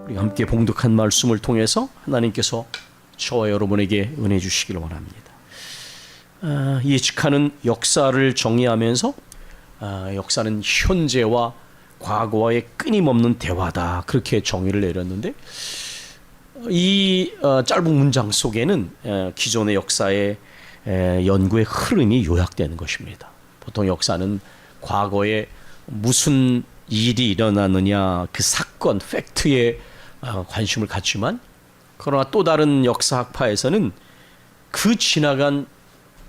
우리 함께 봉독한 말씀을 통해서 하나님께서 저와 여러분에게 은혜 주시기를 원합니다. 예측하는 역사를 정의하면서 역사는 현재와 과거와의 끊임없는 대화다, 그렇게 정의를 내렸는데, 이 짧은 문장 속에는 기존의 역사의 연구의 흐름이 요약되는 것입니다. 보통 역사는 과거에 무슨 일이 일어났느냐, 그 사건, 팩트에 관심을 갖지만, 그러나 또 다른 역사학파에서는 그 지나간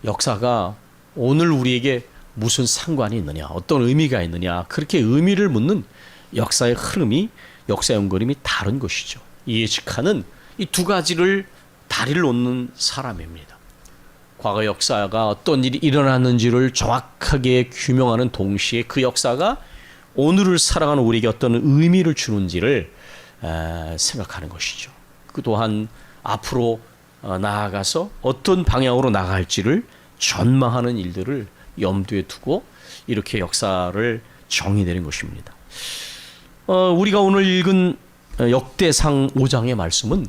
역사가 오늘 우리에게 무슨 상관이 있느냐, 어떤 의미가 있느냐, 그렇게 의미를 묻는 역사의 흐름이, 역사 연구림이 다른 것이죠. 예측하는 이 두 가지를 다리를 놓는 사람입니다. 과거 역사가 어떤 일이 일어났는지를 정확하게 규명하는 동시에 그 역사가 오늘을 살아가는 우리에게 어떤 의미를 주는지를 생각하는 것이죠. 그 또한 앞으로 나아가서 어떤 방향으로 나갈지를 전망하는 일들을 염두에 두고 이렇게 역사를 정의내는 것입니다. 우리가 오늘 읽은 역대상 5장의 말씀은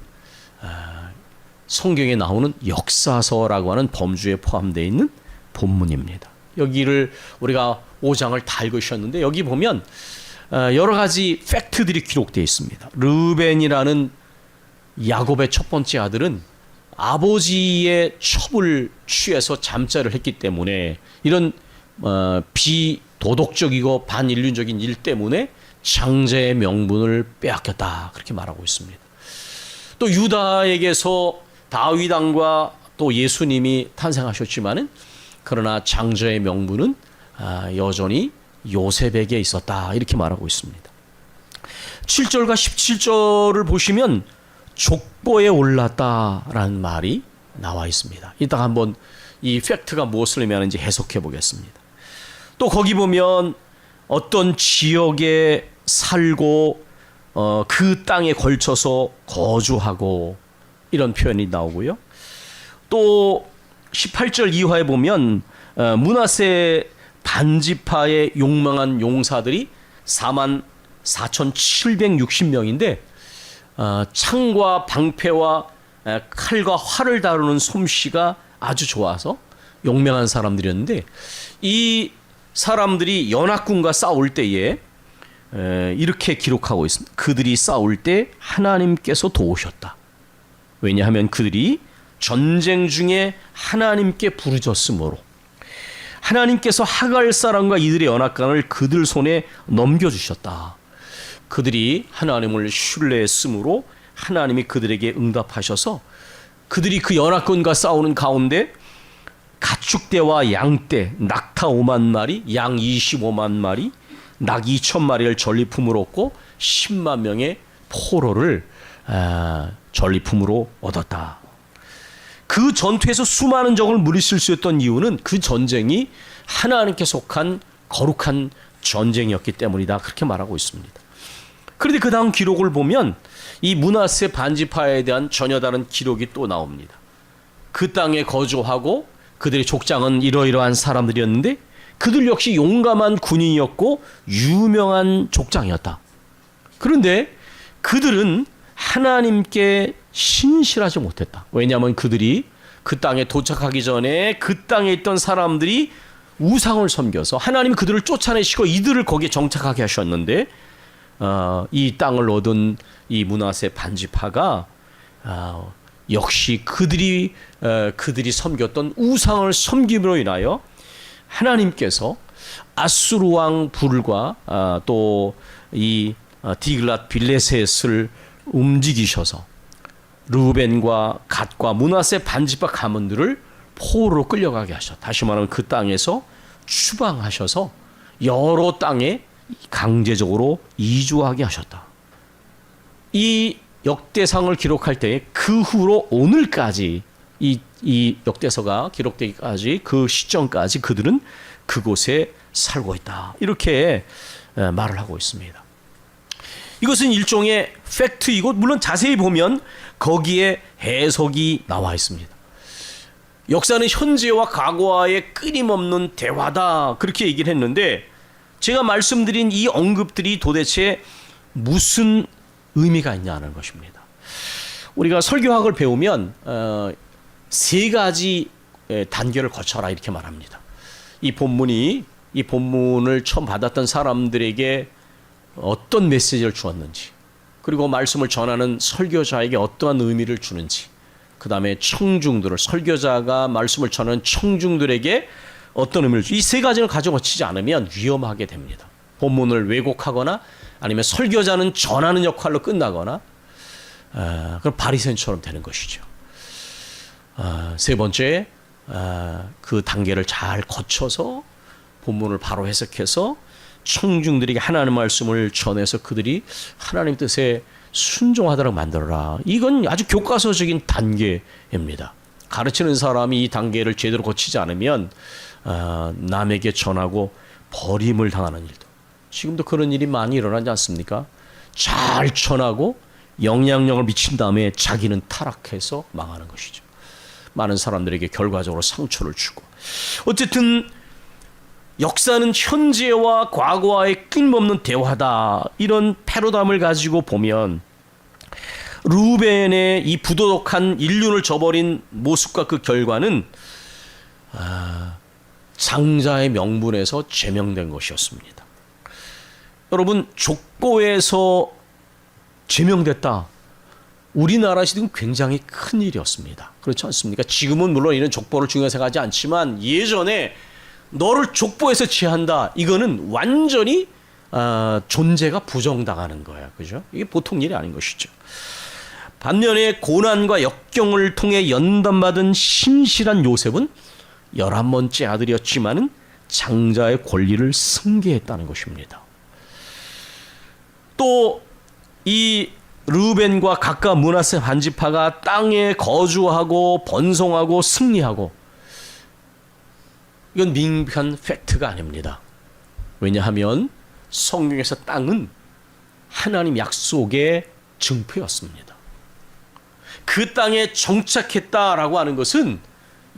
성경에 나오는 역사서라고 하는 범주에 포함되어 있는 본문입니다. 여기를 우리가 5장을 다 읽으셨는데, 여기 보면 여러 가지 팩트들이 기록되어 있습니다. 르벤이라는 야곱의 첫 번째 아들은 아버지의 첩을 취해서 잠자를 했기 때문에 이런 비도덕적이고 반인륜적인 일 때문에 장자의 명분을 빼앗겼다, 그렇게 말하고 있습니다. 또 유다에게서 다윗 왕과 또 예수님이 탄생하셨지만은, 그러나 장자의 명분은 여전히 요셉에게 있었다, 이렇게 말하고 있습니다. 7절과 17절을 보시면 족보에 올랐다라는 말이 나와 있습니다. 이따가 한번 이 팩트가 무엇을 의미하는지 해석해 보겠습니다. 또 거기 보면 어떤 지역에 살고 그 땅에 걸쳐서 거주하고, 이런 표현이 나오고요. 또 18절 이하에 보면 므낫세 반지파의 용망한 용사들이 44,760명인데 창과 방패와 칼과 활을 다루는 솜씨가 아주 좋아서 용맹한 사람들이었는데, 이 사람들이 연합군과 싸울 때에 이렇게 기록하고 있습니다. 그들이 싸울 때 하나님께서 도우셨다. 왜냐하면 그들이 전쟁 중에 하나님께 부르짖음으로 하나님께서 하갈 사람과 이들의 연합군을 그들 손에 넘겨주셨다. 그들이 하나님을 신뢰했으므로 하나님이 그들에게 응답하셔서 그들이 그 연합군과 싸우는 가운데 가축대와 양떼, 낙타 5만 마리, 양 25만 마리, 낙 2천 마리를 전리품으로 얻고 10만 명의 포로를 전리품으로 얻었다. 그 전투에서 수많은 적을 물리칠 수 있었던 이유는 그 전쟁이 하나님께 속한 거룩한 전쟁이었기 때문이다, 그렇게 말하고 있습니다. 그런데 그 다음 기록을 보면 이 므낫세 반지파에 대한 전혀 다른 기록이 또 나옵니다. 그 땅에 거주하고 그들의 족장은 이러이러한 사람들이었는데 그들 역시 용감한 군인이었고 유명한 족장이었다. 그런데 그들은 하나님께 신실하지 못했다. 왜냐하면 그들이 그 땅에 도착하기 전에 그 땅에 있던 사람들이 우상을 섬겨서 하나님이 그들을 쫓아내시고 이들을 거기에 정착하게 하셨는데, 이 땅을 얻은 이 므낫세 반지파가 역시 그들이 섬겼던 우상을 섬김으로 인하여 하나님께서 아수르 왕 불과 또 이 디글랏 빌레셋을 움직이셔서 르벤과 갓과 므낫세 반지파 가문들을 포로로 끌려가게 하셨다. 다시 말하면 그 땅에서 추방하셔서 여러 땅에 강제적으로 이주하게 하셨다. 이 역대상을 기록할 때 그 후로 오늘까지 이 역대서가 기록되기까지 그 시점까지 그들은 그곳에 살고 있다, 이렇게 말을 하고 있습니다. 이것은 일종의 팩트이고, 물론 자세히 보면 거기에 해석이 나와 있습니다. 역사는 현재와 과거와의 끊임없는 대화다, 그렇게 얘기를 했는데, 제가 말씀드린 이 언급들이 도대체 무슨 의미가 있냐는 것입니다. 우리가 설교학을 배우면 세 가지 단계를 거쳐라 이렇게 말합니다. 이 본문을 처음 받았던 사람들에게 어떤 메시지를 주었는지, 그리고 말씀을 전하는 설교자에게 어떠한 의미를 주는지, 그 다음에 설교자가 말씀을 전하는 청중들에게 어떤 의미를 이 세 가지를 가져거치지 않으면 위험하게 됩니다. 본문을 왜곡하거나 아니면 설교자는 전하는 역할로 끝나거나 그럼 바리새인처럼 되는 것이죠. 세 번째, 그 단계를 잘 거쳐서 본문을 바로 해석해서 청중들에게 하나님의 말씀을 전해서 그들이 하나님 뜻에 순종하도록 만들어라. 이건 아주 교과서적인 단계입니다. 가르치는 사람이 이 단계를 제대로 거치지 않으면 남에게 전하고 버림을 당하는 일도, 지금도 그런 일이 많이 일어나지 않습니까? 잘 전하고 영향력을 미친 다음에 자기는 타락해서 망하는 것이죠. 많은 사람들에게 결과적으로 상처를 주고. 어쨌든 역사는 현재와 과거와의 끊임없는 대화다. 이런 패러다임을 가지고 보면 르우벤의 이 부도덕한 인륜을 저버린 모습과 그 결과는 장자의 명분에서 제명된 것이었습니다. 여러분, 족보에서 제명됐다. 우리나라 시대는 굉장히 큰 일이었습니다. 그렇지 않습니까? 지금은 물론 이런 족보를 중요하게 생각하지 않지만 예전에 너를 족보에서 제한다. 이거는 완전히 존재가 부정당하는 거야. 그죠? 이게 보통 일이 아닌 것이죠. 반면에 고난과 역경을 통해 연단받은 신실한 요셉은 11번째 아들이었지만은 장자의 권리를 승계했다는 것입니다. 또 이 르우벤과 각각 므낫세 반지파가 땅에 거주하고 번성하고 승리하고, 이건 민감한 팩트가 아닙니다. 왜냐하면 성경에서 땅은 하나님 약속의 증표였습니다. 그 땅에 정착했다라고 하는 것은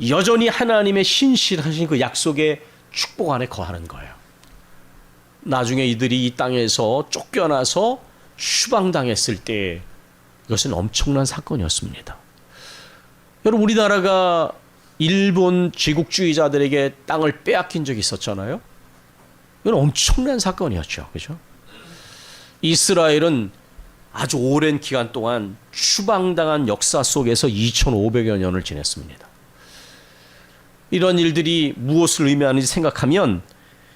여전히 하나님의 신실하신 그 약속의 축복 안에 거하는 거예요. 나중에 이들이 이 땅에서 쫓겨나서 추방당했을 때 이것은 엄청난 사건이었습니다. 여러분, 우리나라가 일본 제국주의자들에게 땅을 빼앗긴 적이 있었잖아요. 이건 엄청난 사건이었죠. 그죠? 이스라엘은 아주 오랜 기간 동안 추방당한 역사 속에서 2500여 년을 지냈습니다. 이런 일들이 무엇을 의미하는지 생각하면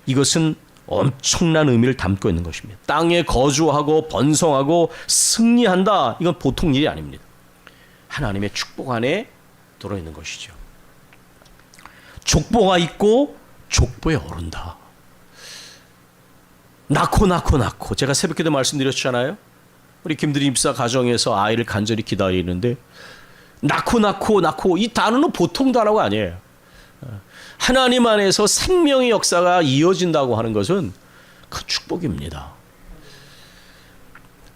이것은 엄청난 의미를 담고 있는 것입니다. 땅에 거주하고 번성하고 승리한다. 이건 보통 일이 아닙니다. 하나님의 축복 안에 들어있는 것이죠. 족보가 있고 족보에 오른다. 낳고 제가 새벽기도 말씀드렸잖아요. 우리 김드림 입사 가정에서 아이를 간절히 기다리는데 낳고 이 단어는 보통 단어가 아니에요. 하나님 안에서 생명의 역사가 이어진다고 하는 것은 큰 축복입니다.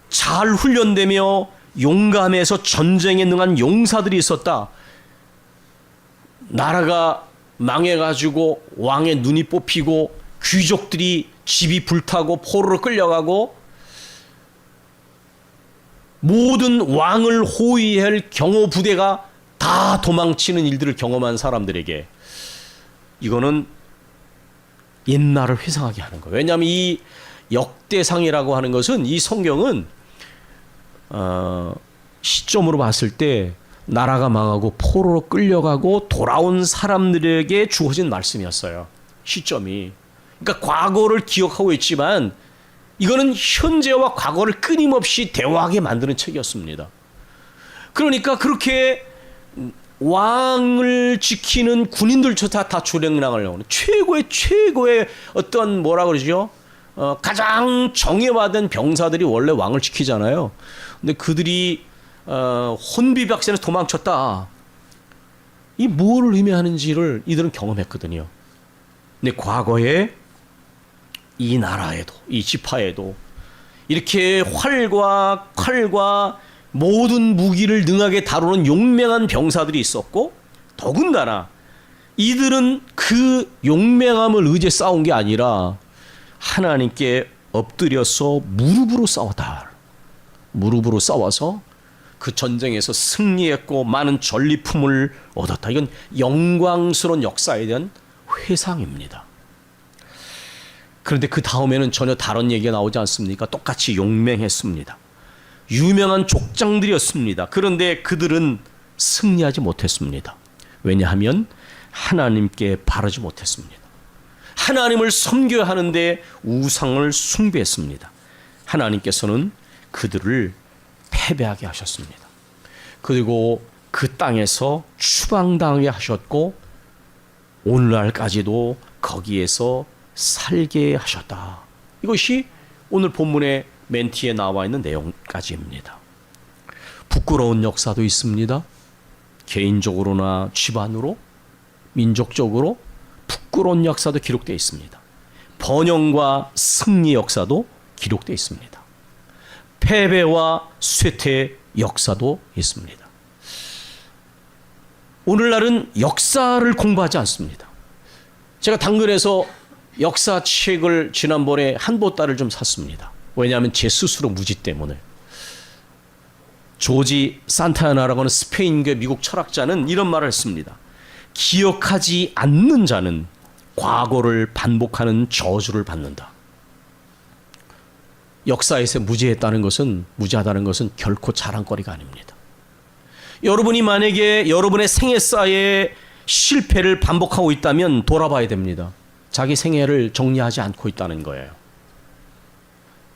잘 훈련되며 용감해서 전쟁에 능한 용사들이 있었다. 나라가 망해가지고 왕의 눈이 뽑히고 귀족들이 집이 불타고 포로로 끌려가고 모든 왕을 호위할 경호 부대가 다 도망치는 일들을 경험한 사람들에게 이거는 옛날을 회상하게 하는 거예요. 왜냐하면 이 역대상이라고 하는 것은, 이 성경은 시점으로 봤을 때 나라가 망하고 포로로 끌려가고 돌아온 사람들에게 주어진 말씀이었어요. 시점이. 그러니까 과거를 기억하고 있지만 이거는 현재와 과거를 끊임없이 대화하게 만드는 책이었습니다. 그러니까 그렇게 왕을 지키는 군인들조차 다 주랭랑을 나오는 최고의 어떤 뭐라 그러죠? 가장 정예받은 병사들이 원래 왕을 지키잖아요. 근데 그들이 혼비백산에서 도망쳤다. 이 뭘 의미하는지를 이들은 경험했거든요. 근데 과거에 이 나라에도, 이 지파에도 이렇게 활과 칼과 모든 무기를 능하게 다루는 용맹한 병사들이 있었고, 더군다나 이들은 그 용맹함을 의지해 싸운 게 아니라 하나님께 엎드려서 무릎으로 싸웠다. 무릎으로 싸워서 그 전쟁에서 승리했고 많은 전리품을 얻었다. 이건 영광스러운 역사에 대한 회상입니다. 그런데 그 다음에는 전혀 다른 얘기가 나오지 않습니까? 똑같이 용맹했습니다. 유명한 족장들이었습니다. 그런데 그들은 승리하지 못했습니다. 왜냐하면 하나님께 바르지 못했습니다. 하나님을 섬겨야 하는데 우상을 숭배했습니다. 하나님께서는 그들을 패배하게 하셨습니다. 그리고 그 땅에서 추방당하게 하셨고 오늘날까지도 거기에서 살게 하셨다. 이것이 오늘 본문의 멘티에 나와 있는 내용까지입니다. 부끄러운 역사도 있습니다. 개인적으로나 집안으로, 민족적으로 부끄러운 역사도 기록되어 있습니다. 번영과 승리 역사도 기록되어 있습니다. 패배와 쇠퇴 역사도 있습니다. 오늘날은 역사를 공부하지 않습니다. 제가 당근에서 역사책을 지난번에 한 보따리를 좀 샀습니다. 왜냐하면 제 스스로 무지 때문에. 조지 산타나라고 하는 스페인계 미국 철학자는 이런 말을 했습니다. 기억하지 않는 자는 과거를 반복하는 저주를 받는다. 역사에서 무지하다는 것은 결코 자랑거리가 아닙니다. 여러분이 만약에 여러분의 생애사에 실패를 반복하고 있다면 돌아봐야 됩니다. 자기 생애를 정리하지 않고 있다는 거예요.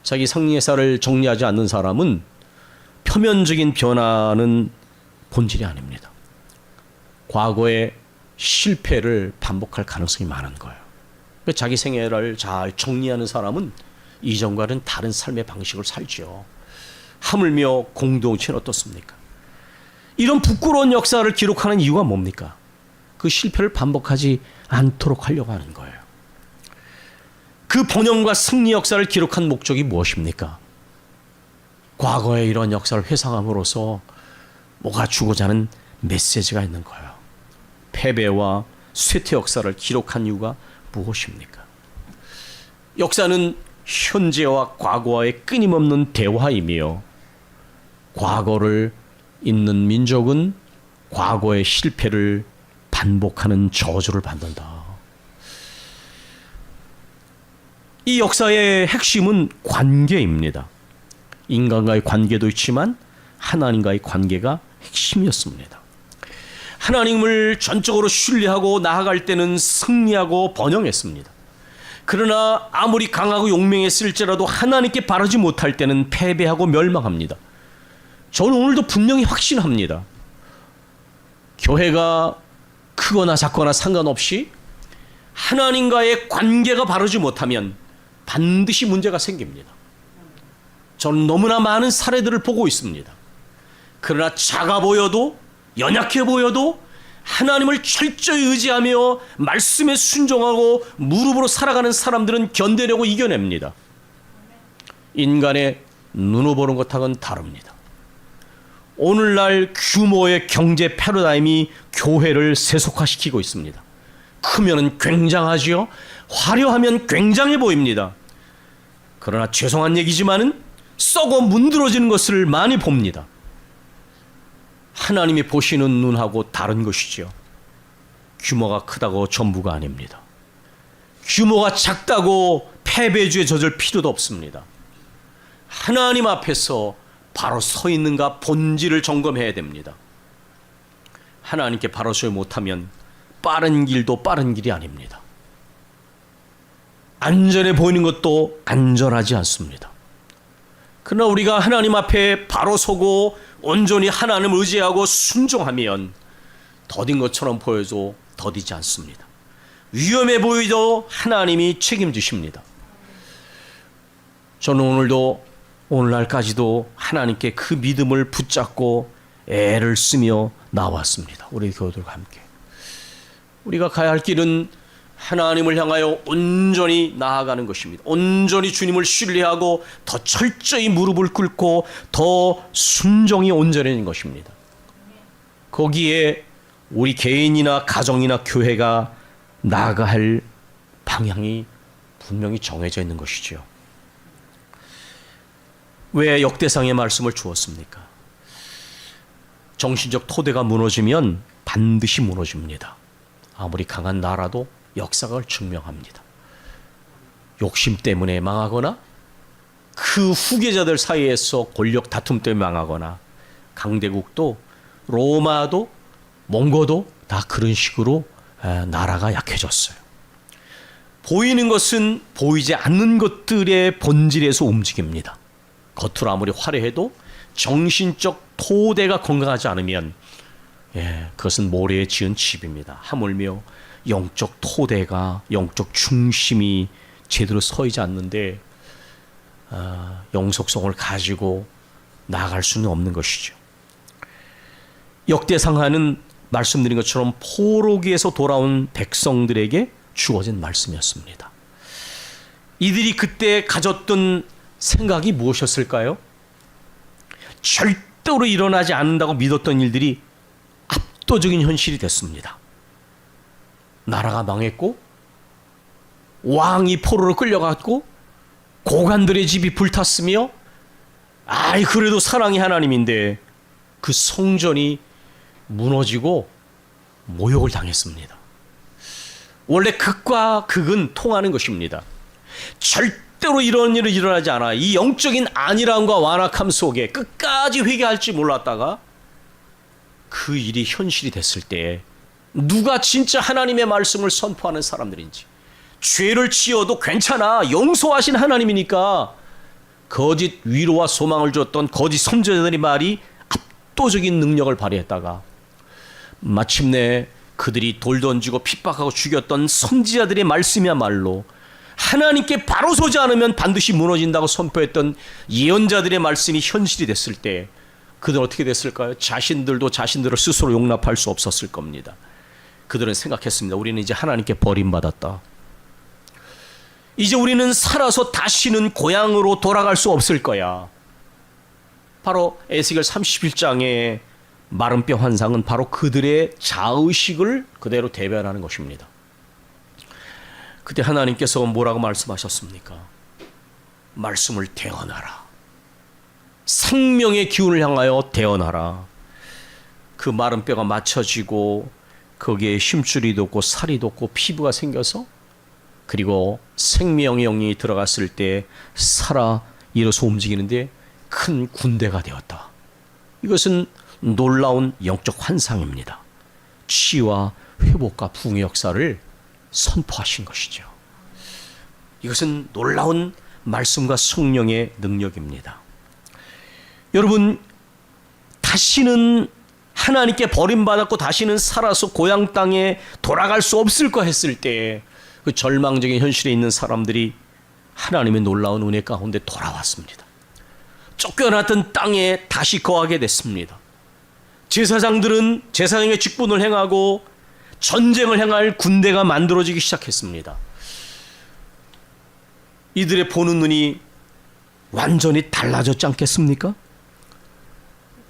자기 생애사를 정리하지 않는 사람은 표면적인 변화는 본질이 아닙니다. 과거의 실패를 반복할 가능성이 많은 거예요. 자기 생애를 잘 정리하는 사람은 이전과는 다른 삶의 방식을 살죠. 하물며 공동체는 어떻습니까? 이런 부끄러운 역사를 기록하는 이유가 뭡니까? 그 실패를 반복하지 않도록 하려고 하는 거예요. 그 번영과 승리 역사를 기록한 목적이 무엇입니까? 과거의 이런 역사를 회상함으로써 뭐가 주고자 하는 메시지가 있는 거예요. 패배와 쇠퇴 역사를 기록한 이유가 무엇입니까? 역사는 현재와 과거와의 끊임없는 대화이며 과거를 잊는 민족은 과거의 실패를 반복하는 저주를 받는다. 이 역사의 핵심은 관계입니다. 인간과의 관계도 있지만 하나님과의 관계가 핵심이었습니다. 하나님을 전적으로 신뢰하고 나아갈 때는 승리하고 번영했습니다. 그러나 아무리 강하고 용맹했을지라도 하나님께 바르지 못할 때는 패배하고 멸망합니다. 저는 오늘도 분명히 확신합니다. 교회가 크거나 작거나 상관없이 하나님과의 관계가 바르지 못하면 반드시 문제가 생깁니다. 저는 너무나 많은 사례들을 보고 있습니다. 그러나 작아 보여도 연약해 보여도 하나님을 철저히 의지하며 말씀에 순종하고 무릎으로 살아가는 사람들은 견뎌내고 이겨냅니다. 인간의 눈으로 보는 것하고는 다릅니다. 오늘날 규모의 경제 패러다임이 교회를 세속화시키고 있습니다. 크면은 굉장하지요. 화려하면 굉장해 보입니다. 그러나 죄송한 얘기지만은 썩어 문드러지는 것을 많이 봅니다. 하나님이 보시는 눈하고 다른 것이죠. 규모가 크다고 전부가 아닙니다. 규모가 작다고 패배주에 젖을 필요도 없습니다. 하나님 앞에서 바로 서 있는가 본질을 점검해야 됩니다. 하나님께 바로 서지 못하면 빠른 길도 빠른 길이 아닙니다. 안전해 보이는 것도 안전하지 않습니다. 그러나 우리가 하나님 앞에 바로 서고 온전히 하나님을 의지하고 순종하면 더딘 것처럼 보여도 더디지 않습니다. 위험해 보이도 하나님이 책임지십니다. 저는 오늘날까지도 하나님께 그 믿음을 붙잡고 애를 쓰며 나왔습니다. 우리 교우들과 함께. 우리가 가야 할 길은 하나님을 향하여 온전히 나아가는 것입니다. 온전히 주님을 신뢰하고 더 철저히 무릎을 꿇고 더 순종이 온전해진 것입니다. 거기에 우리 개인이나 가정이나 교회가 나아가야 할 방향이 분명히 정해져 있는 것이죠. 왜 역대상의 말씀을 주었습니까? 정신적 토대가 무너지면 반드시 무너집니다. 아무리 강한 나라도 역사가 증명합니다. 욕심 때문에 망하거나 그 후계자들 사이에서 권력 다툼 때문에 망하거나 강대국도 로마도 몽고도 다 그런 식으로 나라가 약해졌어요. 보이는 것은 보이지 않는 것들의 본질에서 움직입니다. 겉으로 아무리 화려해도 정신적 토대가 건강하지 않으면 그것은 모래에 지은 집입니다. 하물며 영적 토대가, 영적 중심이 제대로 서이지 않는데 영속성을 가지고 나아갈 수는 없는 것이죠. 역대상하는 말씀드린 것처럼 포로기에서 돌아온 백성들에게 주어진 말씀이었습니다. 이들이 그때 가졌던 생각이 무엇이었을까요? 절대로 일어나지 않는다고 믿었던 일들이 압도적인 현실이 됐습니다. 나라가 망했고 왕이 포로로 끌려갔고 고관들의 집이 불탔으며 그래도 사랑이 하나님인데 그 성전이 무너지고 모욕을 당했습니다. 원래 극과 극은 통하는 것입니다. 절대로 이런 일은 일어나지 않아. 이 영적인 안일함과 완악함 속에 끝까지 회개할지 몰랐다가 그 일이 현실이 됐을 때 누가 진짜 하나님의 말씀을 선포하는 사람들인지, 죄를 지어도 괜찮아, 용서하신 하나님이니까 거짓 위로와 소망을 줬던 거짓 선지자들의 말이 압도적인 능력을 발휘했다가 마침내 그들이 돌 던지고 핍박하고 죽였던 선지자들의 말씀이야말로 하나님께 바로 서지 않으면 반드시 무너진다고 선포했던 예언자들의 말씀이 현실이 됐을 때 그들은 어떻게 됐을까요? 자신들도 자신들을 스스로 용납할 수 없었을 겁니다. 그들은 생각했습니다. 우리는 이제 하나님께 버림받았다. 이제 우리는 살아서 다시는 고향으로 돌아갈 수 없을 거야. 바로 에스겔 31장의 마른 뼈 환상은 바로 그들의 자의식을 그대로 대변하는 것입니다. 그때 하나님께서 뭐라고 말씀하셨습니까? 말씀을 대언하라. 생명의 기운을 향하여 대언하라. 그 마른 뼈가 맞춰지고 거기에 힘줄이 돋고 살이 돋고 피부가 생겨서 그리고 생명의 영이 들어갔을 때 살아 일어서 움직이는데 큰 군대가 되었다. 이것은 놀라운 영적 환상입니다. 치유와 회복과 부흥의 역사를 선포하신 것이죠. 이것은 놀라운 말씀과 성령의 능력입니다. 여러분, 다시는 하나님께 버림받았고 다시는 살아서 고향 땅에 돌아갈 수 없을까 했을 때 그 절망적인 현실에 있는 사람들이 하나님의 놀라운 은혜 가운데 돌아왔습니다. 쫓겨났던 땅에 다시 거하게 됐습니다. 제사장들은 제사장의 직분을 행하고 전쟁을 행할 군대가 만들어지기 시작했습니다. 이들의 보는 눈이 완전히 달라졌지 않겠습니까?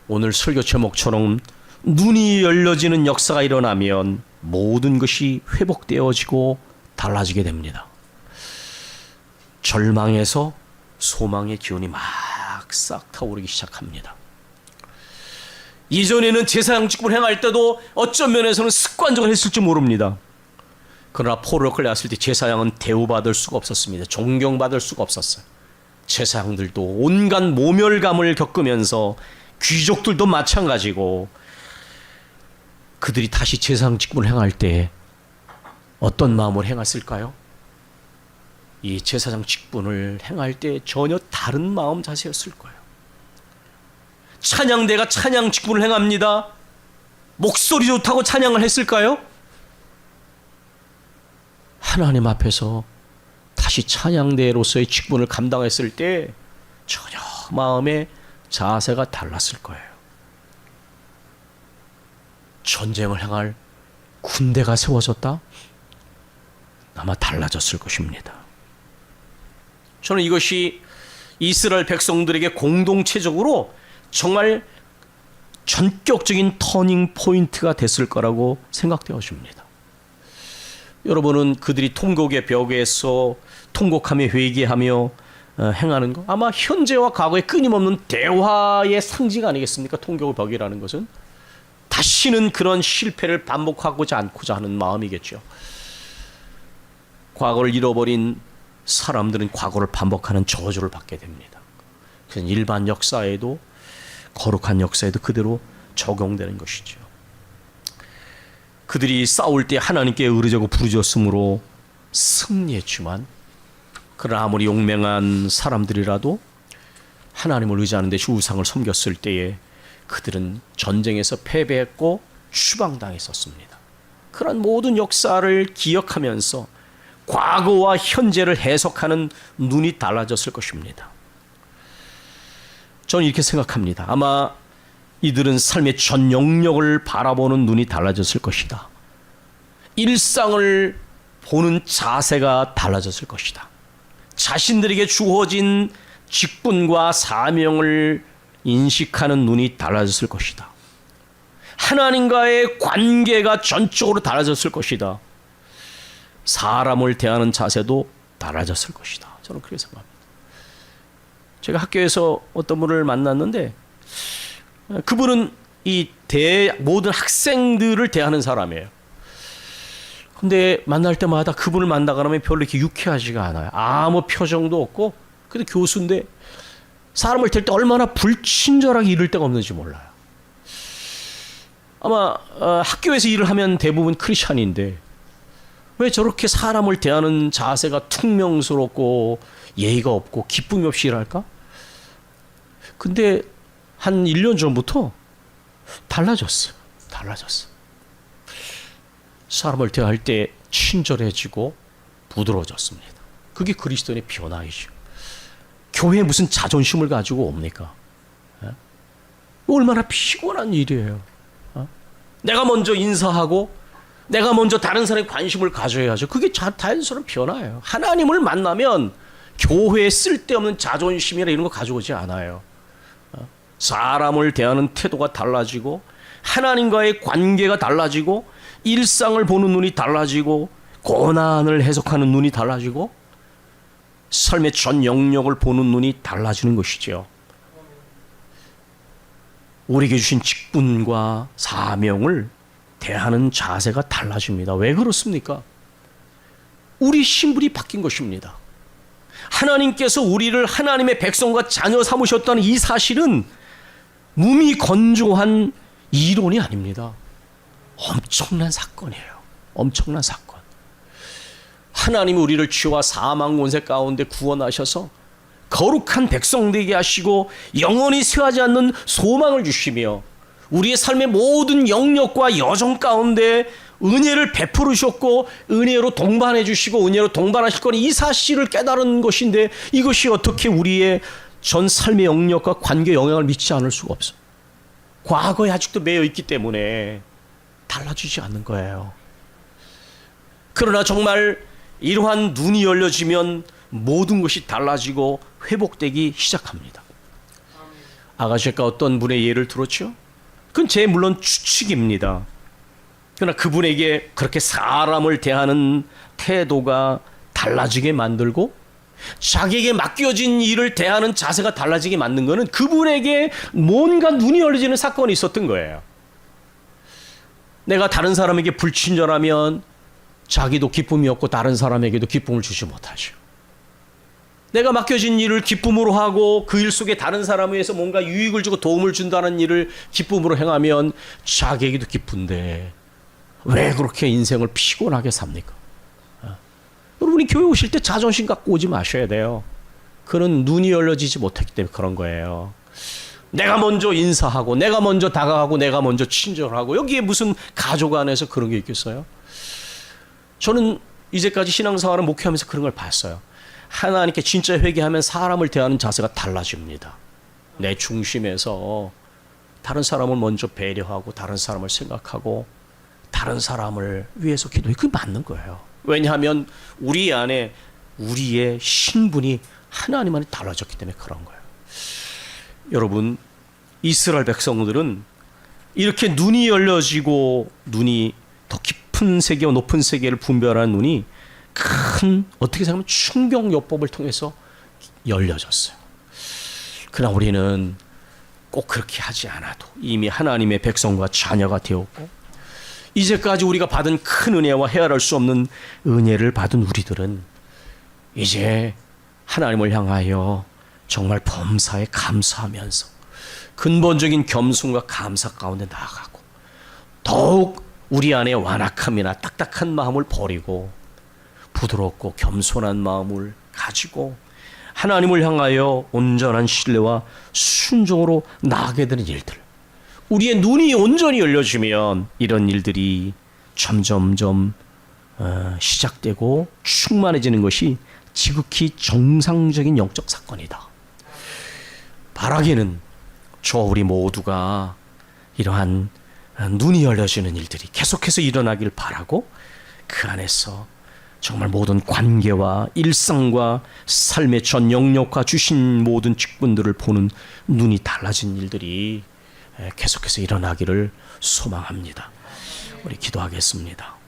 오늘 설교 제목처럼 눈이 열려지는 역사가 일어나면 모든 것이 회복되어지고 달라지게 됩니다. 절망에서 소망의 기운이 막 싹 타오르기 시작합니다. 이전에는 제사장 직분을 행할 때도 어떤 면에서는 습관적으로 했을지 모릅니다. 그러나 포로로 끌려왔을 때 제사장은 대우받을 수가 없었습니다. 존경받을 수가 없었어요. 제사장들도 온갖 모멸감을 겪으면서 귀족들도 마찬가지고 그들이 다시 제사장 직분을 행할 때 어떤 마음으로 행했을까요? 이 제사장 직분을 행할 때 전혀 다른 마음 자세였을 거예요. 찬양대가 찬양 직분을 행합니다. 목소리 좋다고 찬양을 했을까요? 하나님 앞에서 다시 찬양대로서의 직분을 감당했을 때 전혀 마음의 자세가 달랐을 거예요. 전쟁을 행할 군대가 세워졌다? 아마 달라졌을 것입니다. 저는 이것이 이스라엘 백성들에게 공동체적으로 정말 전격적인 터닝 포인트가 됐을 거라고 생각되어집니다. 여러분은 그들이 통곡의 벽에서 통곡하며 회개하며 행하는 거, 아마 현재와 과거의 끊임없는 대화의 상징 아니겠습니까? 통곡의 벽이라는 것은 다시는 그런 실패를 반복하고자 않고자 하는 마음이겠죠. 과거를 잃어버린 사람들은 과거를 반복하는 저주를 받게 됩니다. 그래서 일반 역사에도, 거룩한 역사에도 그대로 적용되는 것이죠. 그들이 싸울 때 하나님께 의르자고 부르짖었으므로 승리했지만, 그러나 아무리 용맹한 사람들이라도 하나님을 의지하는 데 우상을 섬겼을 때에 그들은 전쟁에서 패배했고 추방당했었습니다. 그런 모든 역사를 기억하면서 과거와 현재를 해석하는 눈이 달라졌을 것입니다. 저는 이렇게 생각합니다. 아마 이들은 삶의 전 영역을 바라보는 눈이 달라졌을 것이다. 일상을 보는 자세가 달라졌을 것이다. 자신들에게 주어진 직분과 사명을 인식하는 눈이 달라졌을 것이다. 하나님과의 관계가 전적으로 달라졌을 것이다. 사람을 대하는 자세도 달라졌을 것이다. 저는 그렇게 생각합니다. 제가 학교에서 어떤 분을 만났는데, 그분은 모든 학생들을 대하는 사람이에요. 근데 만날 때마다 그분을 만나고 나면 별로 이렇게 유쾌하지가 않아요. 아무 표정도 없고, 근데 교수인데 사람을 댈 때 얼마나 불친절하게 이럴 데가 없는지 몰라요. 아마 학교에서 일을 하면 대부분 크리스찬인데 왜 저렇게 사람을 대하는 자세가 퉁명스럽고 예의가 없고 기쁨이 없이 일할까? 근데 한 1년 전부터 달라졌어요. 사람을 대할 때 친절해지고 부드러워졌습니다. 그게 그리스도인의 변화이죠. 교회에 무슨 자존심을 가지고 옵니까? 얼마나 피곤한 일이에요. 내가 먼저 인사하고 내가 먼저 다른 사람의 관심을 가져야죠. 그게 자연스러운 변화예요. 하나님을 만나면 교회에 쓸데없는 자존심이나 이런 거 가져오지 않아요. 사람을 대하는 태도가 달라지고 하나님과의 관계가 달라지고 일상을 보는 눈이 달라지고 고난을 해석하는 눈이 달라지고 삶의 전 영역을 보는 눈이 달라지는 것이죠. 우리에게 주신 직분과 사명을 대하는 자세가 달라집니다. 왜 그렇습니까? 우리 신분이 바뀐 것입니다. 하나님께서 우리를 하나님의 백성과 자녀 삼으셨다는 이 사실은 무미건조한 이론이 아닙니다. 엄청난 사건이에요. 엄청난 사건. 하나님이 우리를 죄와 사망 권세 가운데 구원하셔서 거룩한 백성 되게 하시고 영원히 쇠하지 않는 소망을 주시며 우리의 삶의 모든 영역과 여정 가운데 은혜를 베풀으셨고 은혜로 동반해 주시고 은혜로 동반하실 거니 이 사실을 깨달은 것인데 이것이 어떻게 우리의 전 삶의 영역과 관계 영향을 미치지 않을 수가 없어요. 과거에 아직도 매여 있기 때문에 달라지지 않는 거예요. 그러나 정말 이러한 눈이 열려지면 모든 것이 달라지고 회복되기 시작합니다. 아가씨가 어떤 분의 예를 들었죠? 그건 물론 추측입니다. 그러나 그분에게 그렇게 사람을 대하는 태도가 달라지게 만들고 자기에게 맡겨진 일을 대하는 자세가 달라지게 만든 것은 그분에게 뭔가 눈이 열리지는 사건이 있었던 거예요. 내가 다른 사람에게 불친절하면 자기도 기쁨이 없고 다른 사람에게도 기쁨을 주지 못하죠. 내가 맡겨진 일을 기쁨으로 하고 그 일 속에 다른 사람에 의해서 뭔가 유익을 주고 도움을 준다는 일을 기쁨으로 행하면 자기에게도 기쁜데 왜 그렇게 인생을 피곤하게 삽니까? 여러분이 교회 오실 때 자존심 갖고 오지 마셔야 돼요. 그는 눈이 열려지지 못했기 때문에 그런 거예요. 내가 먼저 인사하고 내가 먼저 다가가고 내가 먼저 친절하고 여기에 무슨 가족 안에서 그런 게 있겠어요? 저는 이제까지 신앙생활을 목회하면서 그런 걸 봤어요. 하나님께 진짜 회개하면 사람을 대하는 자세가 달라집니다. 내 중심에서 다른 사람을 먼저 배려하고 다른 사람을 생각하고 다른 사람을 위해서 기도해. 그게 맞는 거예요. 왜냐하면 우리 안에 우리의 신분이 하나님 안에 달라졌기 때문에 그런 거예요. 여러분, 이스라엘 백성들은 이렇게 눈이 열려지고 눈이 더 깊은 세계와 높은 세계를 분별하는 눈이 큰 어떻게 생각하면 충격요법을 통해서 열려졌어요. 그러나 우리는 꼭 그렇게 하지 않아도 이미 하나님의 백성과 자녀가 되었고 이제까지 우리가 받은 큰 은혜와 헤아릴 수 없는 은혜를 받은 우리들은 이제 하나님을 향하여 정말 범사에 감사하면서 근본적인 겸손과 감사 가운데 나아가고 더욱 우리 안에 완악함이나 딱딱한 마음을 버리고 부드럽고 겸손한 마음을 가지고 하나님을 향하여 온전한 신뢰와 순종으로 나아가게 되는 일들, 우리의 눈이 온전히 열려지면 이런 일들이 점점점 시작되고 충만해지는 것이 지극히 정상적인 영적 사건이다. 바라기는 저와 우리 모두가 이러한 눈이 열려지는 일들이 계속해서 일어나길 바라고 그 안에서 정말 모든 관계와 일상과 삶의 전 영역과 주신 모든 직분들을 보는 눈이 달라진 일들이 계속해서 일어나기를 소망합니다. 우리 기도하겠습니다.